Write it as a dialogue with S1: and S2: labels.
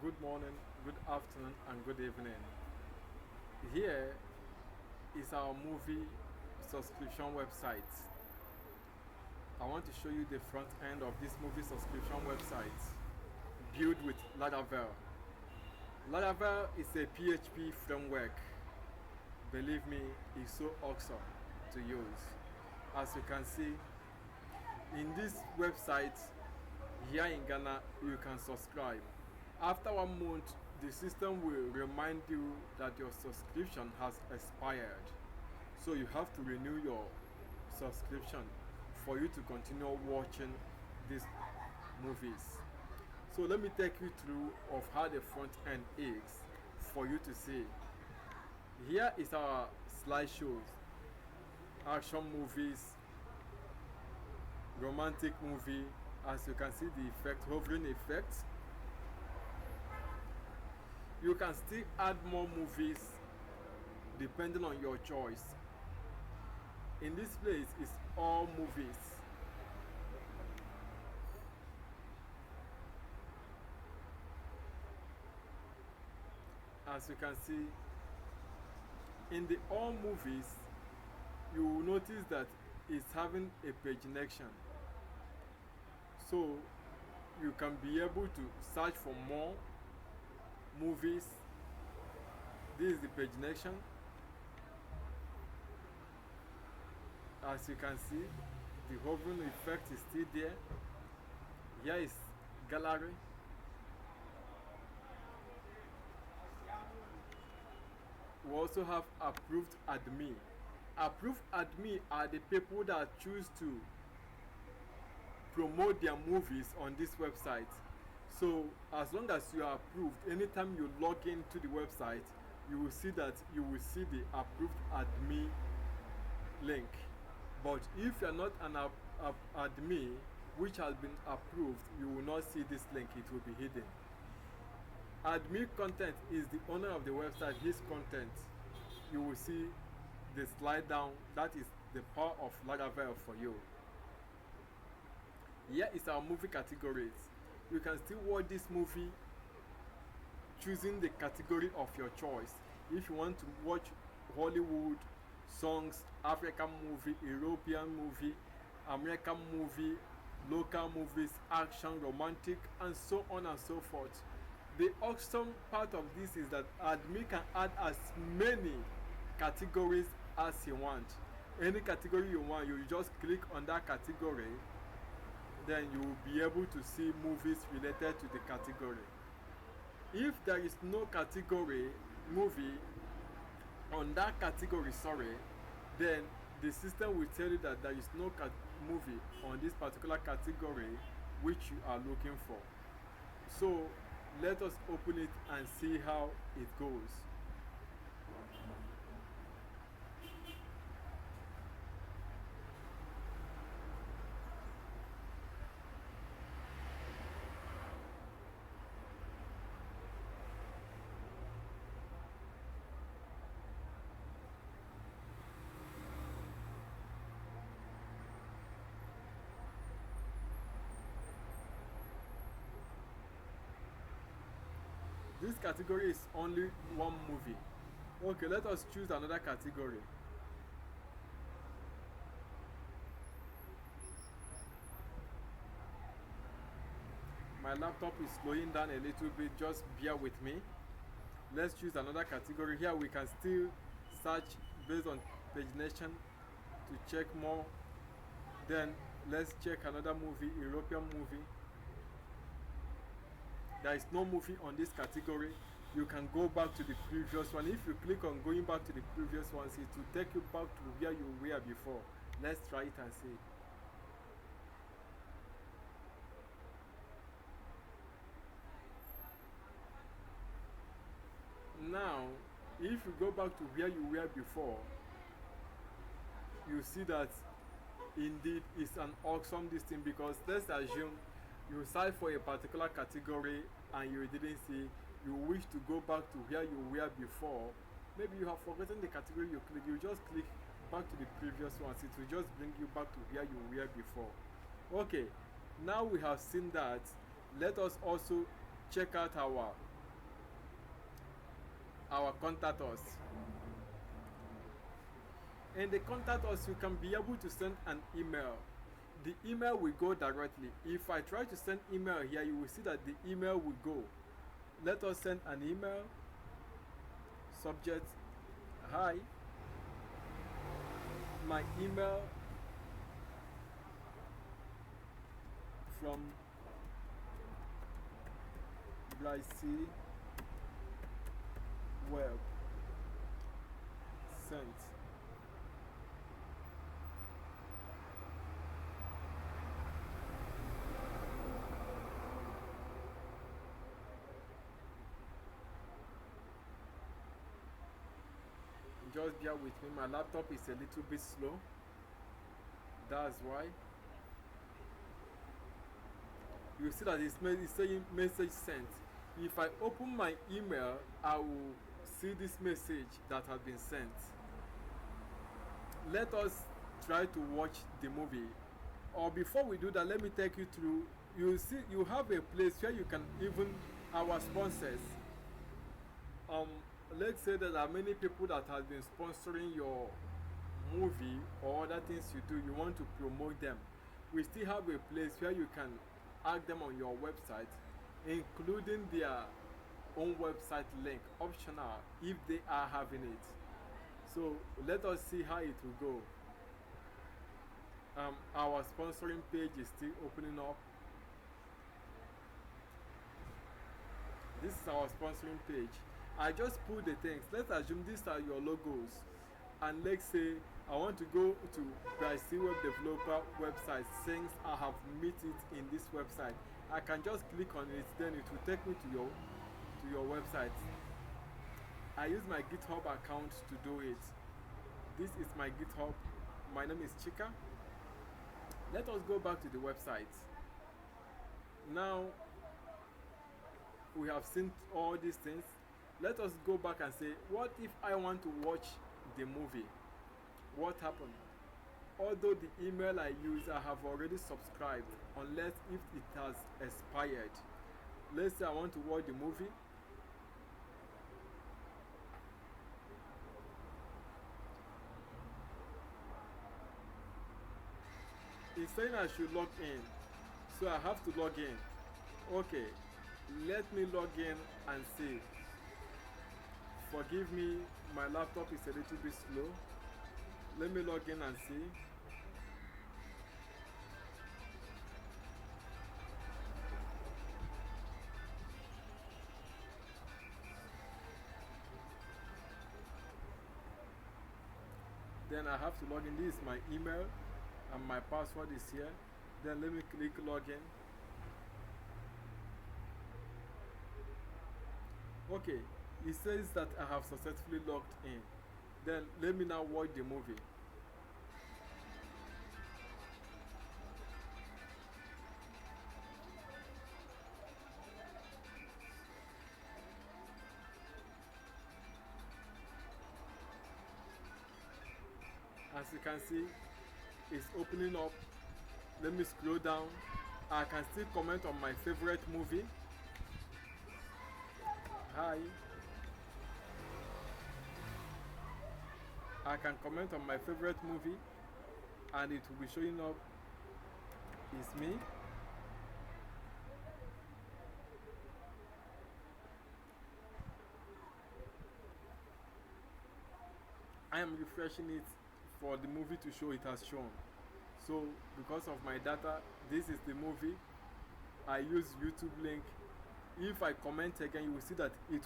S1: good morning, good afternoon, and good evening. Here is our movie subscription website. I want to show you the front end of this movie subscription website built with Laravel. Laravel is a PHP framework. Believe me, it's so awesome to use. As you can see, in this website here in Ghana, you can subscribe. After 1 month, the system will remind you that your subscription has expired. So you have to renew your subscription for you to continue watching these movies. So let me take you through of how the front end is for you to see. Here is our slideshows, action movies, romantic movie. As you can see, the effect, hovering effect. You can still add more movies depending on your choice. In this place is all movies. As you can see, in the all movies, you will notice that it's having a pagination. So you can be able to search for more movies. This is the pagination. As you can see, the hovering effect is still there. Here is gallery. We also have approved admin. Approved admin are the people that choose to promote their movies on this website. So as long as you are approved, anytime you log into the website, you will see the approved admin link. But if you are not an admin which has been approved, you will not see this link. It will be hidden. Admin content is the owner of the website, his content. You will see the slide down. That is the power of Laravel for you. Here is our movie categories. You can still watch this movie choosing the category of your choice. If you want to watch Hollywood, songs, African movie, European movie, American movie, local movies, action, romantic, and so on and so forth. The awesome part of this is that admin can add as many categories as you want. Any category you want, you just click on that category, then you will be able to see movies related to the category. If there is no category movie on that category, then the system will tell you that there is no movie on this particular category which you are looking for. So let us open it and see how it goes. This category is only one movie. Okay, let us choose another category. My laptop is slowing down a little bit, just bear with me. Let's choose another category. Here we can still search based on pagination to check more. Then let's check another movie, European movie. There is no movie on this category. You can go back to the previous one. If you click on going back to the previous ones, it will take you back to where you were before. Let's try it and see. Now, if you go back to where you were before, you see that indeed it's an awesome thing, because let's assume you search for a particular category and you didn't see, you wish to go back to where you were before. Maybe you have forgotten the category you click, you just click back to the previous ones. It will just bring you back to where you were before. Okay, now we have seen that. Let us also check out our our contact us. In the contact us, you can be able to send an email. The email will go directly. If I try to send email here, you will see that the email will go. Let us send an email. Subject: hi. My email from Bryce Web sent. Just bear with me, my laptop is a little bit slow. That's why. You see that it's saying message sent. If I open my email, I will see this message that has been sent. Let us try to watch the movie. Or before we do that, let me take you through. You see, you have a place where you can even our sponsors. Let's say that there are many people that have been sponsoring your movie or other things you do. You want to promote them. We still have a place where you can add them on your website, including their own website link, optional if they are having it. So let us see how it will go. Our sponsoring page is still opening up. This is our sponsoring page. I just put the things. Let's assume these are your logos. And let's say I want to go to Bryce Web Developer website since I have met it in this website. I can just click on it, then it will take me to your website. I use my GitHub account to do it. This is my GitHub. My name is Chika. Let us go back to the website. Now we have seen all these things. Let us go back and say, what if I want to watch the movie? What happened? Although the email I use, I have already subscribed, unless if it has expired. Let's say I want to watch the movie. It's saying I should log in, so I have to log in. Okay, let me log in and see. Forgive me, my laptop is a little bit slow. Let me log in and see. Then I have to log in. This is my email and my password is here. Then let me click login. Okay, it says that I have successfully logged in. Then let me now watch the movie. As you can see, it's opening up. Let me scroll down. I can still comment on my favorite movie. Hi. I can comment on my favorite movie and it will be showing up. It's me. I am refreshing it for the movie to show it has shown. So because of my data, this is the movie. I use YouTube link. If I comment again, you will see that it